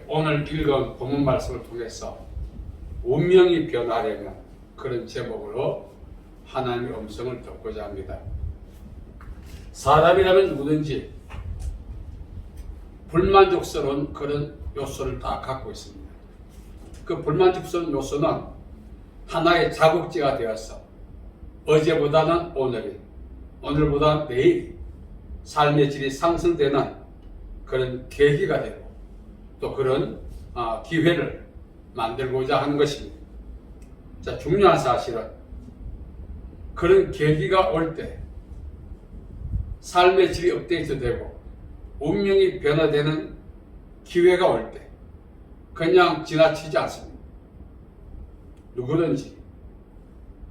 오늘 읽은 본문 말씀을 통해서 운명이 변하려면 그런 제목으로 하나님의 음성을 듣고자 합니다. 사람이라면 누구든지 불만족스러운 그런 요소를 다 갖고 있습니다. 그 불만족스러운 요소는 하나의 자극제가 되어서 어제보다는 오늘이, 오늘보다는 내일이 삶의 질이 상승되는 그런 계기가 되고 또 그런 기회를 만들고자 하는 것입니다. 자, 중요한 사실은 그런 계기가 올 때 삶의 질이 업데이트되고 운명이 변화되는 기회가 올 때 그냥 지나치지 않습니다. 누구든지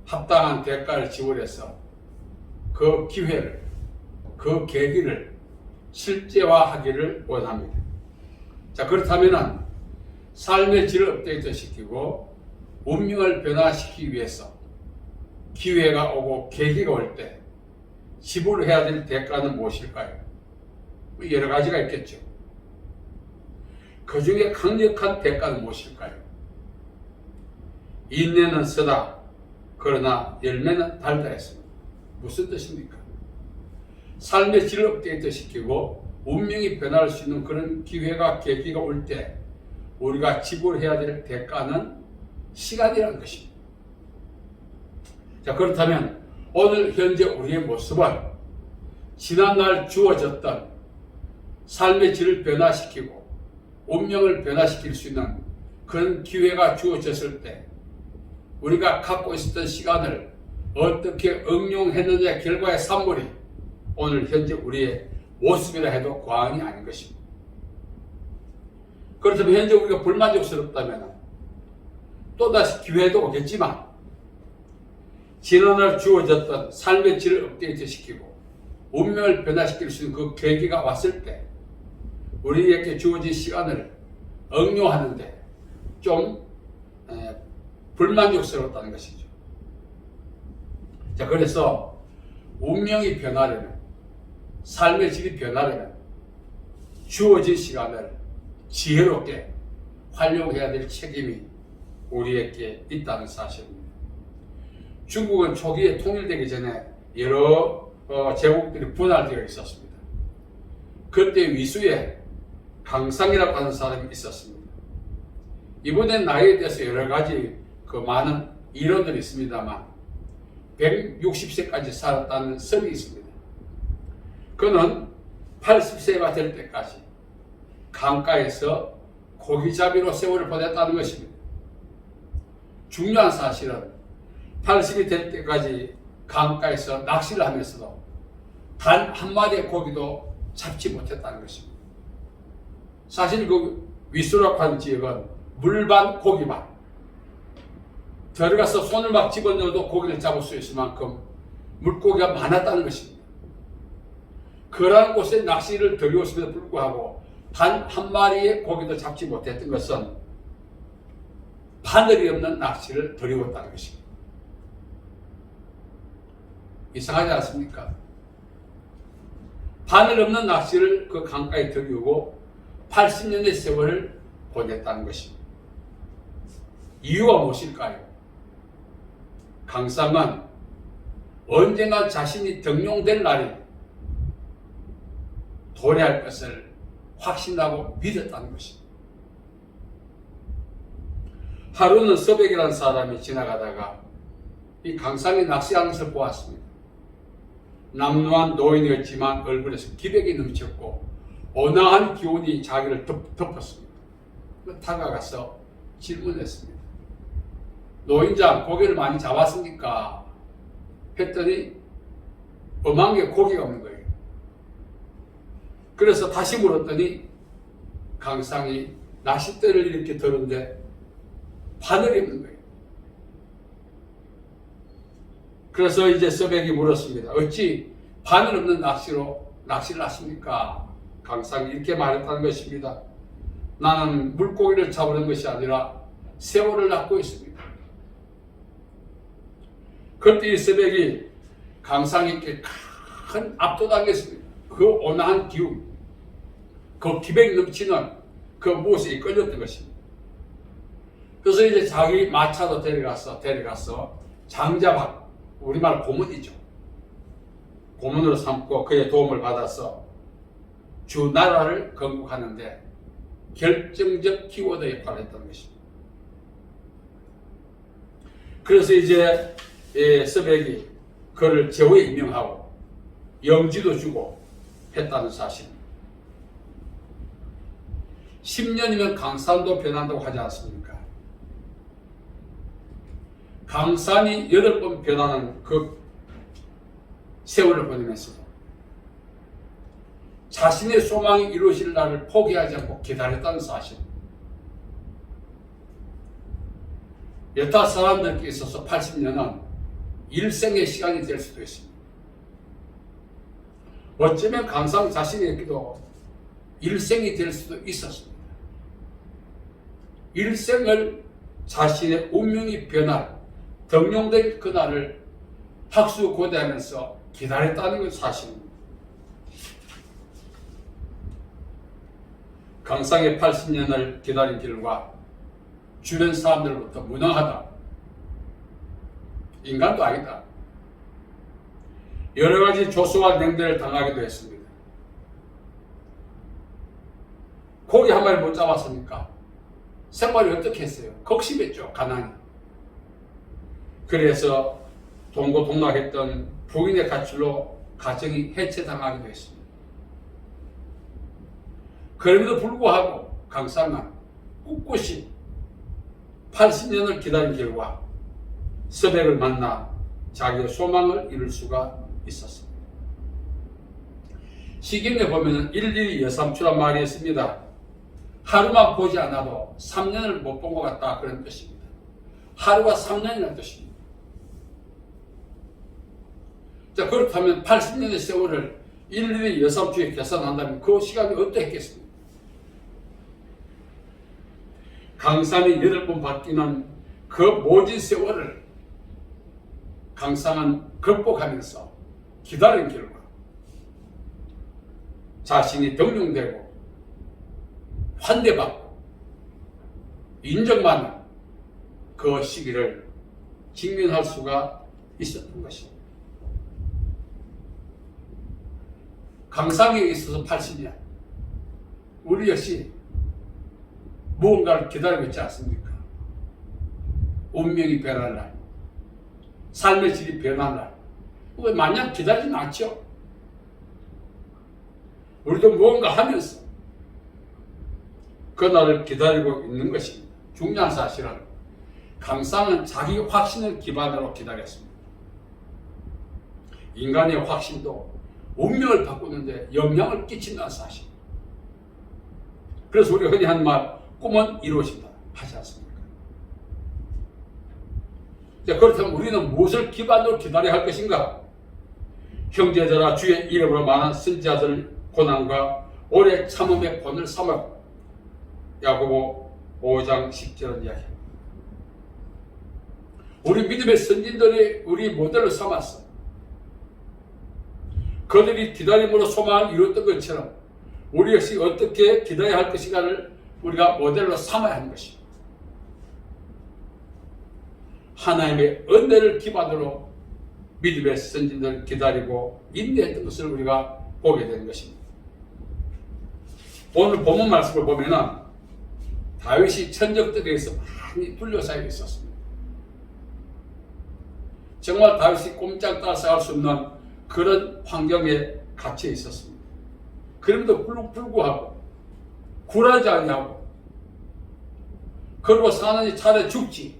합당한 대가를 지불해서 그 기회를, 그 계기를 실제화하기를 원합니다. 자, 그렇다면 삶의 질을 업데이트 시키고 운명을 변화시키기 위해서 기회가 오고 계기가 올 때 지불해야 될 대가는 무엇일까요? 여러 가지가 있겠죠. 그 중에 강력한 대가는 무엇일까요? 인내는 쓰다, 그러나 열매는 달다 했습니다. 무슨 뜻입니까? 삶의 질을 업데이트 시키고 운명이 변할 수 있는 그런 기회가 계기가 올 때 우리가 지불해야 될 대가는 시간이라는 것입니다. 자, 그렇다면 오늘 현재 우리의 모습은 지난날 주어졌던 삶의 질을 변화시키고 운명을 변화시킬 수 있는 그런 기회가 주어졌을 때 우리가 갖고 있었던 시간을 어떻게 응용했느냐의 결과의 산물이 오늘 현재 우리의 모습이라 해도 과언이 아닌 것입니다. 그렇다면 현재 우리가 불만족스럽다면 또다시 기회도 오겠지만 지난날 주어졌던 삶의 질을 업데이트시키고 운명을 변화시킬 수 있는 그 계기가 왔을 때 우리에게 주어진 시간을 응용하는데 좀 불만족스러웠다는 것이죠. 자, 그래서 운명이 변하려면, 삶의 질이 변하려면 주어진 시간을 지혜롭게 활용해야 될 책임이 우리에게 있다는 사실입니다. 중국은 초기에 통일되기 전에 여러 제국들이 분할되어 있었습니다. 그때 위수에 강상이라고 하는 사람이 있었습니다. 이번엔 나이에 대해서 여러 가지 많은 이론들이 있습니다만 160세까지 살았다는 설이 있습니다. 그는 80세가 될 때까지 강가에서 고기잡이로 세월을 보냈다는 것입니다. 중요한 사실은 80이 될 때까지 강가에서 낚시를 하면서도 단 한 마리의 고기도 잡지 못했다는 것입니다. 사실 그 위수라고 하는 지역은 물반 고기반, 들어가서 손을 막 집어넣어도 고기를 잡을 수 있을 만큼 물고기가 많았다는 것입니다. 그러한 곳에 낚시를 들여왔음에도 불구하고 단 한 마리의 고기도 잡지 못했던 것은 바늘이 없는 낚시를 들여왔다는 것입니다. 이상하지 않습니까? 바늘 없는 낚시를 그 강가에 들여오고 80년의 세월을 보냈다는 것입니다. 이유가 무엇일까요? 강상은 언젠가 자신이 등용될 날이 도래할 것을 확신하고 믿었다는 것입니다. 하루는 서백이라는 사람이 지나가다가 이 강상이 낚시하는 것을 보았습니다. 남루한 노인이었지만 얼굴에서 기백이 넘쳤고 온화한 기운이 자기를 덮었습니다. 다가가서 질문했습니다. 노인장, 고기를 많이 잡았습니까? 했더니 어망에 고기가 없는 거예요. 그래서 다시 물었더니 강상이 낚싯대를 이렇게 들었는데 바늘이 없는 거예요. 그래서 이제 서백이 물었습니다. 어찌 바늘 없는 낚시를 하십니까? 강상이 이렇게 말했다는 것입니다. 나는 물고기를 잡으는 것이 아니라 새우를 낚고 있습니다. 그때 이 서백이 강상에게 큰 압도당했습니다. 그 온화한 기운, 그 기백 넘치는 그 모세에 끌렸던 것입니다. 그래서 이제 자기 마차도 데려가서 장자박, 우리말 고문이죠. 고문으로 삼고 그의 도움을 받아서 주 나라를 건국하는데 결정적 키워드 역할을 했던 것입니다. 그래서 이제 스백이 그를 제후에 임명하고 영지도 주고 했다는 사실입니다. 10년이면 강산도 변한다고 하지 않습니까? 강산이 8번 변하는 그 세월을 보내면서도 자신의 소망이 이루어질 날을 포기하지 않고 기다렸다는 사실. 여타 사람들께 있어서 80년은 일생의 시간이 될 수도 있습니다. 어쩌면 강산 자신에게도 일생이 될 수도 있었습니다. 일생을 자신의 운명이 변할 등용될 그날을 학수고대하면서 기다렸다는 건 사실입니다. 강상의 80년을 기다린 결과 주변 사람들로부터 무능하다, 인간도 아니다, 여러 가지 조소와 냉대를 당하기도 했습니다. 고기 한 마리 못 잡았으니까 생활을 어떻게 했어요? 걱심했죠, 가난이. 그래서 동고동락했던 부인의 가출로 가정이 해체당하기도 했습니다. 그럼에도 불구하고 강상은 꿋꿋이 80년을 기다린 결과 스백을 만나 자기의 소망을 이룰 수가 있었습니다. 시경에 보면 일일이 여삼추란 말이 있습니다. 하루만 보지 않아도 3년을 못 본 것 같다, 그런 뜻입니다. 하루가 3년이라는 뜻입니다. 자, 그렇다면 80년의 세월을 일일이 여삼추에 계산한다면 그 시간이 어떠했겠습니까? 강산이 8번 바뀌는 그 모진 세월을 강산은 극복하면서 기다린 결과 자신이 등용되고 환대받고 인정받는 그 시기를 직면할 수가 있었던 것입니다. 강상에 있어서 80년, 우리 역시 무언가를 기다리고 있지 않습니까? 운명이 변할 날, 삶의 질이 변할 날, 마냥 기다리진 않죠. 우리도 무언가 하면서 그 날을 기다리고 있는 것입니다. 중요한 사실은 강상은 자기 확신을 기반으로 기다렸습니다. 인간의 확신도 운명을 바꾸는데 영향을 끼친다는 사실. 그래서 우리가 흔히 하는 말, 꿈은 이루어진다 하지 않습니까? 자, 그렇다면 우리는 무엇을 기반으로 기다려야 할 것인가? 형제들아, 주의 이름으로 많은 선지자들 고난과 오래 참음의 본을 삼아. 야고보 5장 10절은 이야기합니다. 우리 믿음의 선진들이 우리 모델로 삼았어. 그들이 기다림으로 소망을 이뤘던 것처럼 우리 역시 어떻게 기다려야 할 것인가를 우리가 모델로 삼아야 하는 것입니다. 하나님의 은혜를 기반으로 믿음의 선진들을 기다리고 인내했던 것을 우리가 보게 되는 것입니다. 오늘 본문 말씀을 보면은 다윗이 천적들에 의해서 많이 둘러싸여 있었습니다. 정말 다윗이 꼼짝달싹할 수 없는 그런 환경에 갇혀 있었습니다. 그럼에도 불구하고 굴하지 아니하고 그리고 사는이 차례 죽지,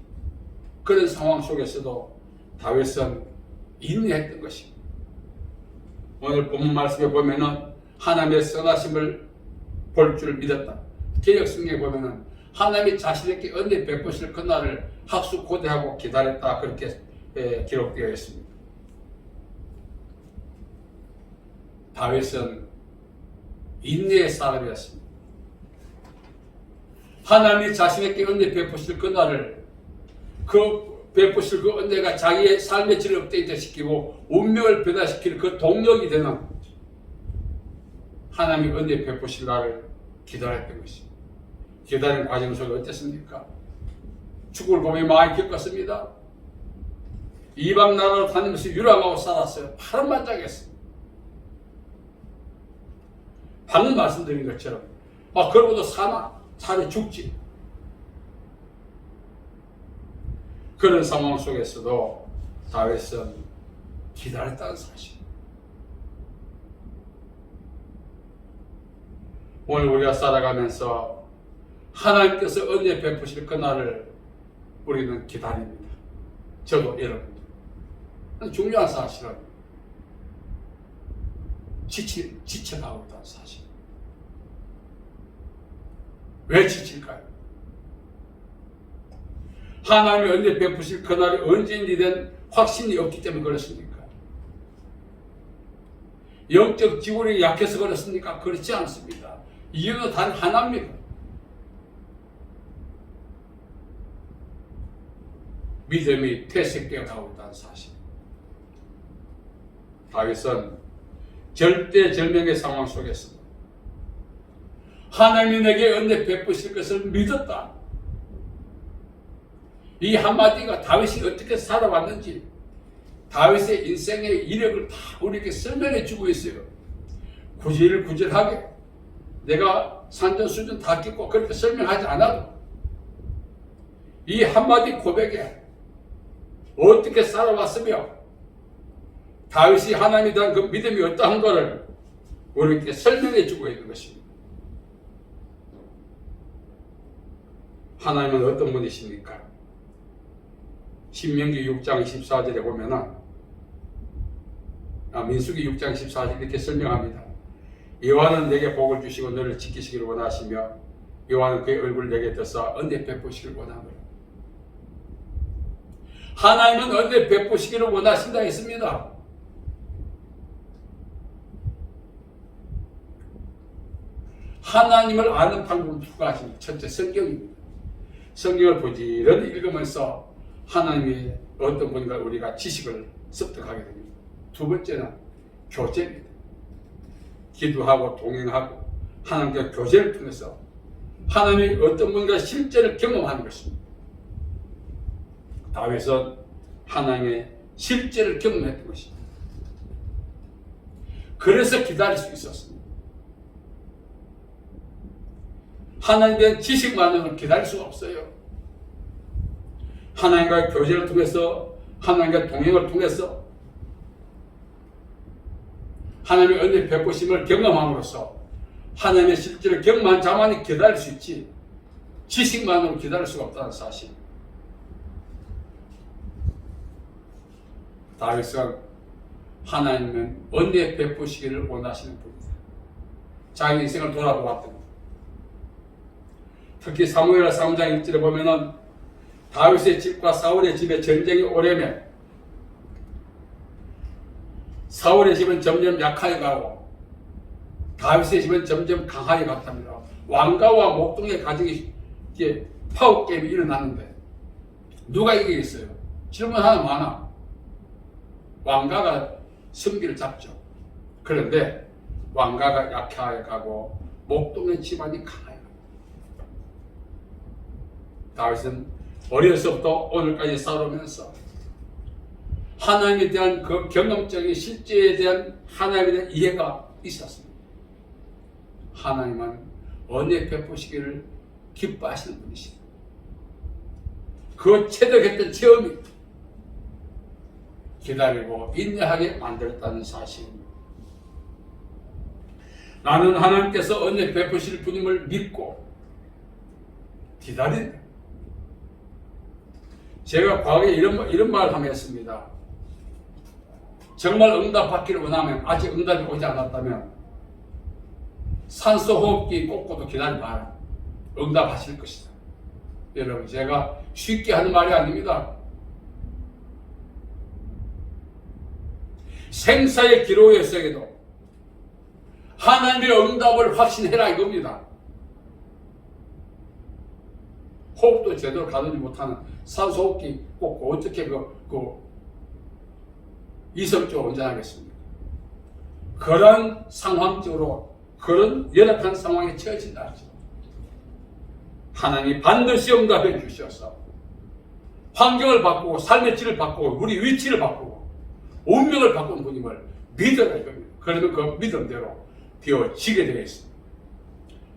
그런 상황 속에서도 다윗은 인내했던 것입니다. 오늘 본문 말씀에 보면은 하나님의 선하심을 볼 줄 믿었다. 개역성경에 보면은 하나님이 자신에게 은혜 베푸실 그날을 학수고대하고 기다렸다, 그렇게 기록되어 있습니다. 다윗은 인내의 사람이었습니다. 하나님이 자신에게 은혜 베푸실 그날을, 베푸실 그 은혜가 자기의 삶의 질을 업데이트시키고 운명을 변화시킬 그 동력이 되는 하나님이 은혜 베푸실 날을 기다렸던 것입니다. 기다리는 과정 속에 어땠습니까? 죽을 고비 많이 겪었습니다. 이방 나라로 다니면서 유랑하고 살았어요. 파란만장했어요. 방금 말씀드린 것처럼 그러고도 사나? 살이 죽지. 그런 상황 속에서도 다윗은 기다렸다는 사실. 오늘 우리가 살아가면서 하나님께서 은혜 베푸실 그날을 우리는 기다립니다. 저도 여러분도. 중요한 사실은 지쳐가고 있다는 사실. 왜 지칠까요? 하나님의 은혜 베푸실 그날이 언제인지 된 확신이 없기 때문에 그렇습니까? 영적 지구력이 약해서 그렇습니까? 그렇지 않습니다. 이유는 단 하나입니다. 믿음이 퇴색되어 가고 있다는 사실. 다윗은 절대절명의 상황 속에서 하나님이 내게 은혜 베푸실 것을 믿었다. 이 한마디가 다윗이 어떻게 살아왔는지, 다윗의 인생의 이력을 다 우리에게 설명해 주고 있어요. 구질구질하게 내가 산전수전 다 겪고 그렇게 설명하지 않아도 이 한마디 고백에 어떻게 살아왔으며 다윗이 하나님에 대한 그 믿음이 어떠한 것을 우리에게 설명해 주고 있는 것입니다. 하나님은 어떤 분이십니까? 신명기 6장 14절에 보면은 민수기 6장 14절 이렇게 설명합니다. 여호와는 내게 복을 주시고 너를 지키시기를 원하시며 여호와는 그의 얼굴을 내게 떠서 은혜 베푸시기를 원하노라. 하나님은 은혜 베푸시기를 원하신다 했습니다. 하나님을 아는 방법을 추가하신 첫째 성경입니다. 성경을 부지런히 읽으면서 하나님의 어떤 분인가 우리가 지식을 습득하게 됩니다. 두 번째는 교제입니다. 기도하고 동행하고 하나님과 교제를 통해서 하나님이 어떤 분인가 실제를 경험하는 것입니다. 다윗은 하나님의 실제를 경험했던 것입니다. 그래서 기다릴 수 있었습니다. 하나님에 대한 지식만으로는 기다릴 수가 없어요. 하나님과의 교제를 통해서, 하나님과 동행을 통해서 하나님의 은혜 베푸심을 경험함으로써 하나님의 실제를 경험한 자만이 기다릴 수 있지 지식만으로 기다릴 수가 없다는 사실. 다윗은 하나님은 은혜 베푸시기를 원하시는 분이다. 자기 인생을 돌아보았던 특히 사무엘 3장 1절에 보면은 다윗의 집과 사울의 집에 전쟁이 오려면 사울의 집은 점점 약하게 가고 다윗의 집은 점점 강하게 갔답니다. 왕가와 목동의 가정이 이제 파워 게임이 일어났는데 누가 이기겠어요? 질문 하나 많아. 왕가가 승기를 잡죠. 그런데 왕가가 약하게 가고 목동의 집안이 강하게 갑니다. 다윗은 어려서부터 오늘까지 살아오면서 하나님에 대한 그 경험적인 실제에 대한 하나님에 대한 이해가 있었습니다. 하나님은 은혜 베푸시기를 기뻐하시는 분이십니다. 그 체득했던 체험이 기다리고 인내하게 만들었다는 사실입니다. 나는 하나님께서 은혜 베푸실 분임을 믿고 기다린다. 제가 과거에 이런 말을 한번 했습니다. 정말 응답받기를 원하면, 아직 응답이 오지 않았다면 산소호흡기 꽂고도 기다려봐라. 응답하실 것이다. 여러분, 제가 쉽게 하는 말이 아닙니다. 생사의 기로에 속에도 하나님의 응답을 확신해라 이겁니다. 호흡도 제대로 가누지 못하는 산소호흡기 꽂고 어떻게 이성적으로 운전하겠습니까? 그런 상황적으로 그런 열악한 상황에 처해진다. 하나님이 반드시 응답해 주셔서 환경을 바꾸고 삶의 질을 바꾸고 우리 위치를 바꾸고 운명을 바꾸는 분임을 믿어라 이겁니다. 그러면 그 믿음대로 되어지게 되어 있습니다.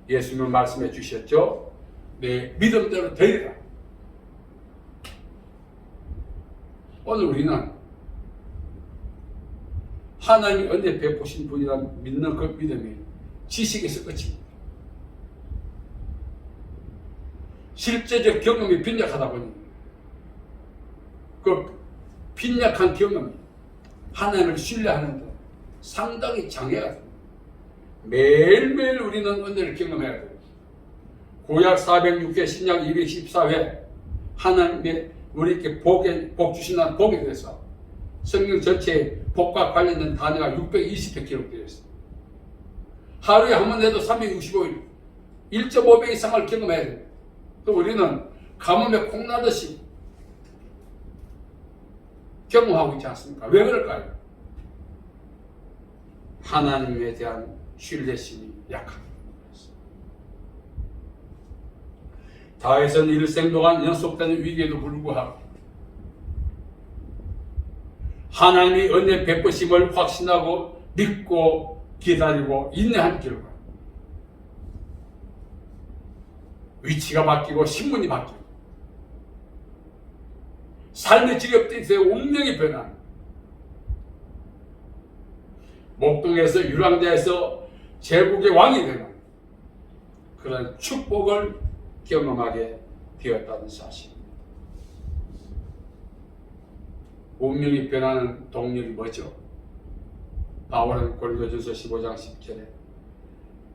예수님은 말씀해 주셨죠. 내 믿음대로 되리라. 오늘 우리는 하나님이 은혜 베푸신 분이란 믿는 그 믿음이 지식에서 끝입니다. 실제적 경험이 빈약하다 보니 그 빈약한 경험이 하나님을 신뢰하는데 상당히 장애가 됩니다. 매일매일 우리는 은혜를 경험해야 돼요. 구약 406회 신약 214회 하나님의 우리에게 복 주시는 복에 대해서 성경 전체에 복과 관련된 단어가 620회 기록되어 있습니다. 하루에 한 번 해도 365일 1.5배 이상을 경험해야 됩니다. 또 우리는 가뭄에 콩나듯이 경험하고 있지 않습니까? 왜 그럴까요? 하나님에 대한 신뢰심이 약합니다. 다윗은 일생 동안 연속되는 위기에도 불구하고 하나님이 은혜 베푸심을 확신하고 믿고 기다리고 인내한 결과 위치가 바뀌고 신분이 바뀌고 삶의 직업대에서의 운명이 변한 목동에서 유랑자에서 제국의 왕이 되는 그런 축복을 경험하게 되었다는 사실입니다. 운명이 변하는 동력이 뭐죠? 바울은 고린도전서 15장 10절에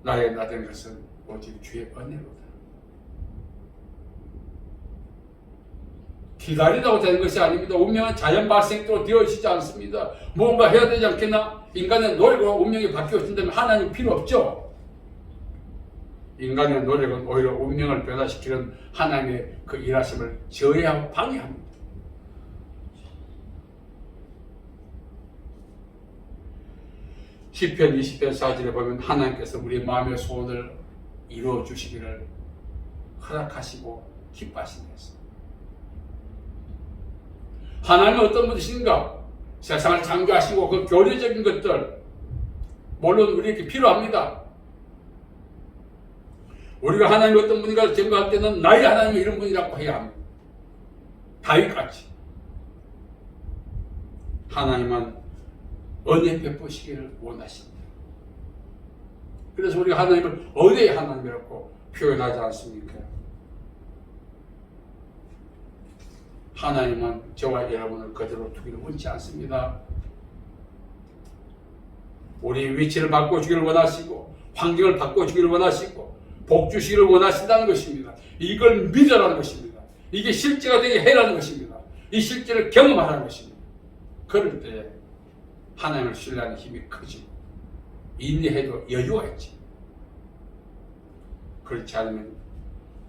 나의 나된 것은 오직 주의 은혜로다. 기다리다고 되는 것이 아닙니다. 운명은 자연 발생대로 되어지지 않습니다. 뭔가 해야 되지 않겠나? 인간의 노력으로 운명이 바뀌어진다면 하나님 필요 없죠. 인간의 노력은 오히려 운명을 변화시키는 하나님의 그 일하심을 저해하고 방해합니다. 시편 20편 4절에 보면 하나님께서 우리 마음의 소원을 이루어 주시기를 허락하시고 기뻐하시면서 하나님은 어떤 분이신가? 세상을 창조하시고 그 교리적인 것들 물론 우리에게 필요합니다. 우리가 하나님이 어떤 분인가를 증거할 때는 나의 하나님이 이런 분이라고 해야 합니다. 다윗같이 하나님은 은혜 베푸시기를 원하십니다. 그래서 우리가 하나님을 은혜의 하나님이라고 표현하지 않습니까? 하나님은 저와 여러분을 그대로 두기를 원치 않습니다. 우리 위치를 바꿔주기를 원하시고 환경을 바꿔주기를 원하시고 복 주시기를 원하신다는 것입니다. 이걸 믿으라는 것입니다. 이게 실제가 되게 해라는 것입니다. 이 실제를 경험하라는 것입니다. 그럴 때 하나님을 신뢰하는 힘이 크지. 인내해도 여유가 있지. 그렇지 않으면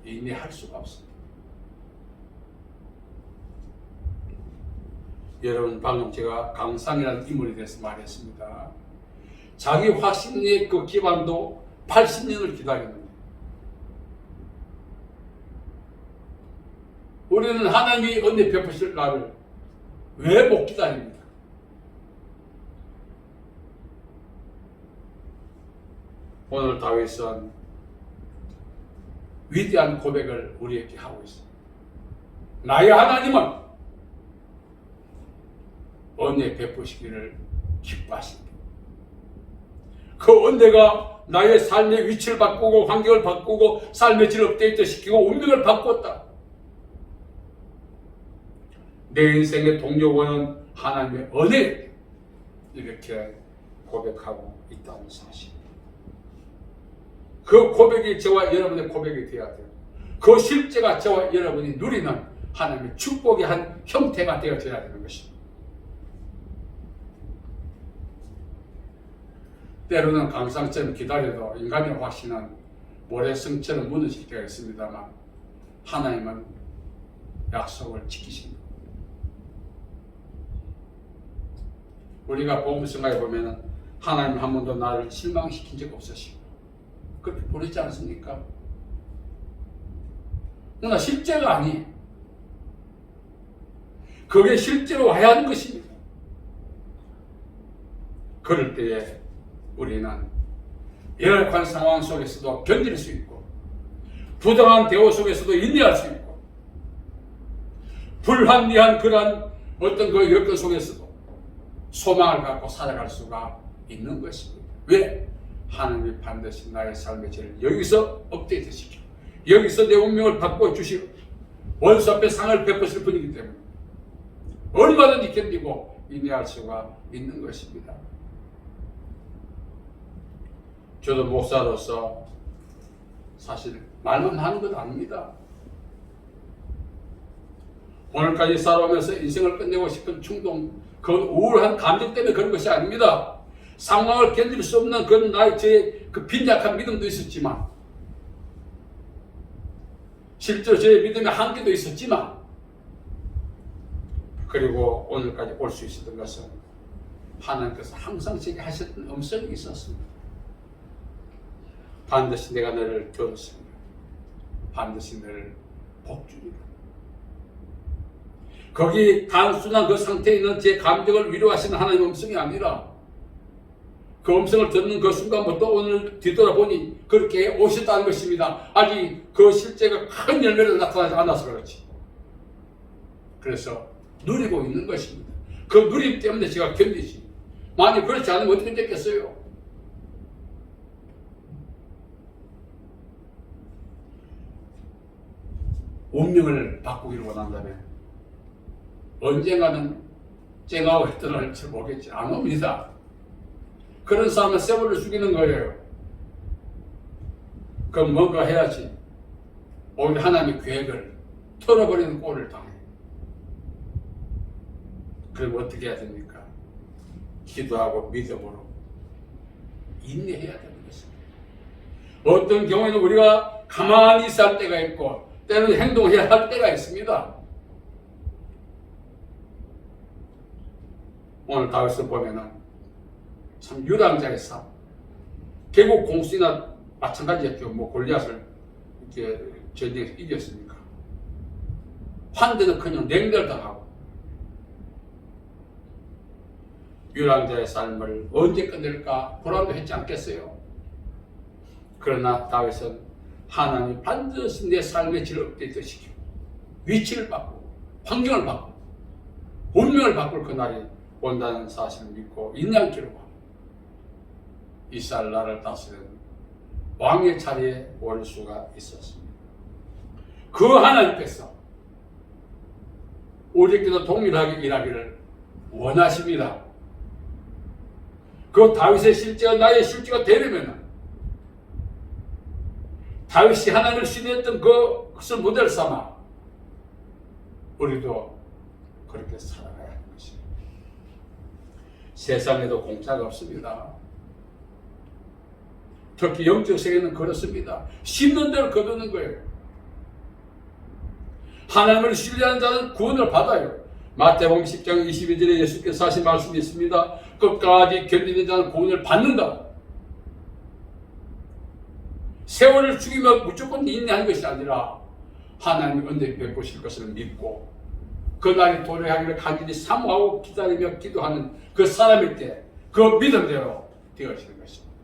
인내할 수가 없습니다. 여러분 방금 제가 강상이라는 인물에 대해서 말했습니다. 자기 확신의 그 기반도 80년을 기다렸는데 우리는 하나님이 은혜 베푸실 날을 왜 못 기다립니까? 오늘 다윗은 위대한 고백을 우리에게 하고 있습니다. 나의 하나님은 은혜 베푸시기를 기뻐하십니다. 그 은혜가 나의 삶의 위치를 바꾸고 환경을 바꾸고 삶의 질을 업데이트 시키고 운명을 바꿨다. 내 인생의 동력원은 하나님의 은혜 이렇게 고백하고 있다는 사실. 그 고백이 저와 여러분의 고백이 되어야 돼요. 그 실제가 저와 여러분이 누리는 하나님의 축복의 한 형태가 되어져야 되는 것입니다. 때로는 강상처럼 기다려도 인간의 확신은 모래성처럼 무너질 때가 있습니다만 하나님은 약속을 지키십니다. 우리가 복음성가에 보면 하나님 한 번도 나를 실망시킨 적 없으시고 그렇게 보냈지 않습니까? 그러나 실제가 아니에요. 그게 실제로 와야 하는 것입니다. 그럴 때에 우리는 열악한 상황 속에서도 견딜 수 있고, 부당한 대우 속에서도 인내할 수 있고, 불합리한 그러한 어떤 그 여건 속에서도 소망을 갖고 살아갈 수가 있는 것입니다. 왜? 하나님이 반드시 나의 삶의 질을 여기서 업데이트시키고 여기서 내 운명을 바꿔주시고 원수 앞에 상을 베푸실 분이기 때문에 얼마든지 견디고 인내할 수가 있는 것입니다. 저도 목사로서 사실 말만 하는 건 아닙니다. 오늘까지 살아오면서 인생을 끝내고 싶은 충동, 그건 우울한 감정 때문에 그런 것이 아닙니다. 상황을 견딜 수 없는 그런 저의 그 빈약한 믿음도 있었지만, 실제로 저의 믿음의 한계도 있었지만, 그리고 오늘까지 올 수 있었던 것은 하나님께서 항상 제게 하셨던 음성이 있었습니다. 반드시 내가 너를 교훈습니다. 반드시 너를 복주리라. 거기 단순한 그 상태에 있는 제 감정을 위로하시는 하나님의 음성이 아니라 그 음성을 듣는 그 순간부터 오늘 뒤돌아보니 그렇게 오셨다는 것입니다. 아직 그 실제가 큰 열매를 나타나지 않아서 그렇지. 그래서 누리고 있는 것입니다. 그 누림 때문에 제가 견디지. 만약 그렇지 않으면 어떻게 됐겠어요? 운명을 바꾸기를 원한다면 언젠가는 쨍하고 떠날지 모르겠지. 안 옵니다. 그런 사람은 세월을 죽이는 거예요. 그럼 뭔가 해야지. 오히려 하나님의 계획을 털어버리는 꼴을 당해요. 그럼 어떻게 해야 됩니까? 기도하고 믿음으로 인내해야 되는 것입니다. 어떤 경우에는 우리가 가만히 있어야 할 때가 있고 때로는 행동해야 할 때가 있습니다. 오늘 다윗을 보면은 참 유랑자의 삶. 결국 공수나 마찬가지였죠. 뭐 골리앗을 이렇게 전쟁에서 이겼으니까. 환대는커녕 냉멸당하고 유랑자의 삶을 언제 끝낼까 불안도 했지 않겠어요? 그러나 다윗은 하나님이 반드시 내 삶의 질을 업데이트시키고 위치를 바꾸고 환경을 바꾸고 운명을 바꿀 그날이 온다는 사실을 믿고 인양기로 하고 이스라엘 나라를 다스리는 왕의 자리에 올 수가 있었습니다. 그 하나님께서 우리에게도 동일하게 일하기를 원하십니다. 그 다윗의 실제가 나의 실제가 되려면 다윗이 하나님을 신뢰했던 그것을 모델 삼아 우리도 그렇게 살아가야 하는 것입니다. 세상에도 공짜가 없습니다. 특히 영적 세계는 그렇습니다. 심는 대로 거두는 거예요. 하나님을 신뢰하는 자는 구원을 받아요. 마태복음 10장 22절에 예수께서 하신 말씀이 있습니다. 끝까지 견디는 자는 구원을 받는다. 세월을 죽이면 무조건 인내하는 것이 아니라 하나님이 은혜 베푸실 것을 믿고 그날이 도래하기를 간절히 사모하고 기다리며 기도하는 그 사람일 때 그 믿음대로 되어지는 것입니다.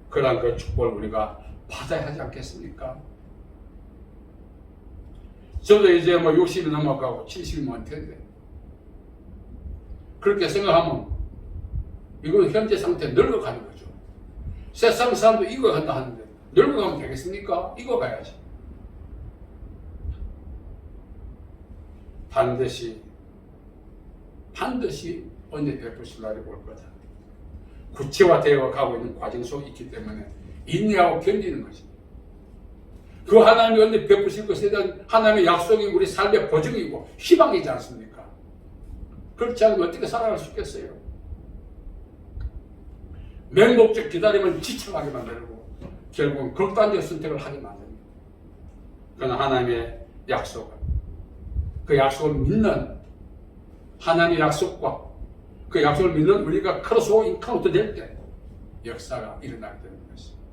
그러한 그 축복을 우리가 받아야 하지 않겠습니까? 저도 이제 뭐 60이 넘어가고 70이 많을 텐데 그렇게 생각하면 이건 현재 상태 늙어가는 거죠. 세상 사람도 익어간다 하는데 늙어가면 되겠습니까? 익어가야지. 반드시 언제 베푸실 날이 올 거다. 구체화되어 가고 있는 과정 속에 있기 때문에 인내하고 견디는 것입니다. 그 하나님이 언제 베푸실 것에 대한 하나님의 약속이 우리 삶의 보증이고 희망이지 않습니까? 그렇지 않으면 어떻게 살아갈 수 있겠어요? 맹목적 기다림은 지쳐가게 만들고 결국은 극단적 선택을 하게 만듭니다. 그러나 하나님의 약속은 그 약속을 믿는 하나님의 약속과 그 약속을 믿는 우리가 크로스오버 인카운트 될 때 역사가 일어나게 되는 것입니다.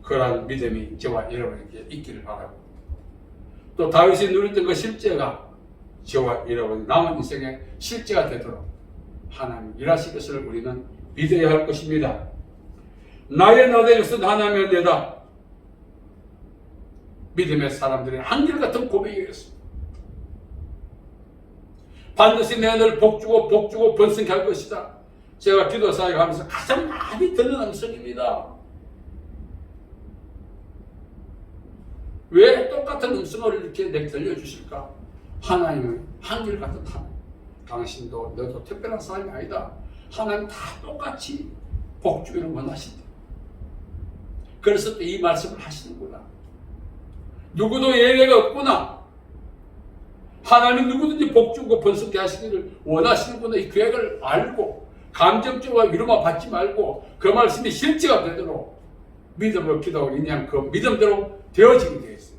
그러한 믿음이 저와 여러분에게 있기를 바라고, 또 다윗이 누렸던 그 실제가 저와 여러분 남은 인생의 실제가 되도록 하나님 일하실 것을 우리는 믿어야 할 것입니다. 나의 나대에서 하나님의 내다. 믿음의 사람들의 한결같은 고백이었습니다. 반드시 내 늘 복주고 번성케 할 것이다. 제가 기도 사역하면서 가장 많이 듣는 음성입니다. 왜 똑같은 음성을 이렇게 내게 들려주실까? 하나님은 한결같은 하나님. 당신도 너도 특별한 사람이 아니다. 하나님 다 똑같이 복주기를 원하신다. 그래서 또 이 말씀을 하시는구나. 누구도 예외가 없구나. 하나님은 누구든지 복주고 번성케 하시기를 원하시는구나. 이 계획을 알고 감정적으로 위로만 받지 말고 그 말씀이 실제가 되도록 믿음으로 기도하고 인양 그 믿음대로 되어지게 되어 있어요.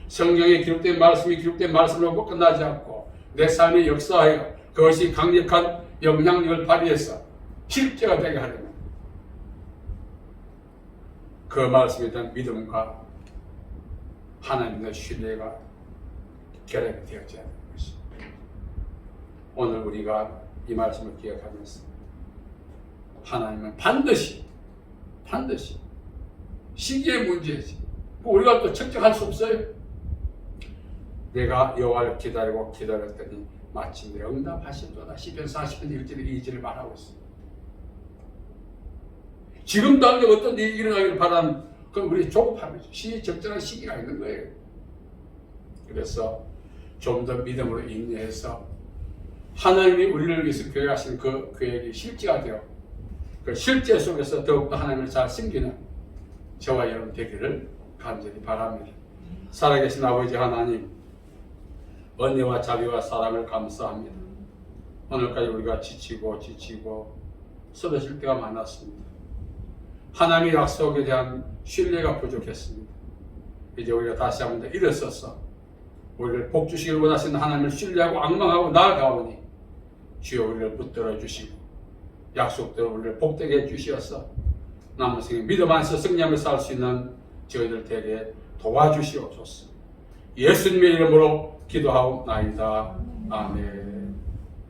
성경에 기록된 말씀이 기록된 말씀으로 끝나지 않고 내 삶에 역사하여 그것이 강력한 영향력을 발휘해서 실제가 되게 하려면 그 말씀에 대한 믿음과 하나님의 신뢰가 결합이 되어져야 하는 것입니다. 오늘 우리가 이 말씀을 기억하면서 하나님은 반드시 시기의 문제지 우리가 또 측정할 수 없어요. 내가 여호와를 기다렸더니 마침내 응답하시도다. 시편 40편 1절 2절을 말하고 있어요. 지금 당장 어떤 일이 일어나기를 바라는 그건 우리 조급함이죠. 적절한 시기가 있는 거예요. 그래서 좀 더 믿음으로 인내해서 하나님이 우리를 위해서 계획하신 그 계획이 실제가 되어 그 실제 속에서 더욱더 하나님을 잘 섬기는 저와 여러분 되기를 간절히 바랍니다. 살아계신 아버지 하나님, 은혜와 자비와 사랑을 감사합니다. 오늘까지 우리가 지치고 쓰러질 때가 많았습니다. 하나님의 약속에 대한 신뢰가 부족했습니다. 이제 우리가 다시 한번 더 일어서서 우리를 복주시길 원하시는 하나님을 신뢰하고 앙망하고 나아가오니 주여 우리를 붙들어 주시고 약속대로 우리를 복되게 해주시어서 남은 생에 믿음 안에서 승리하며 살 수 있는 저희들 되게 도와주시옵소서. 예수님의 이름으로 기도하옵나이다. 아멘.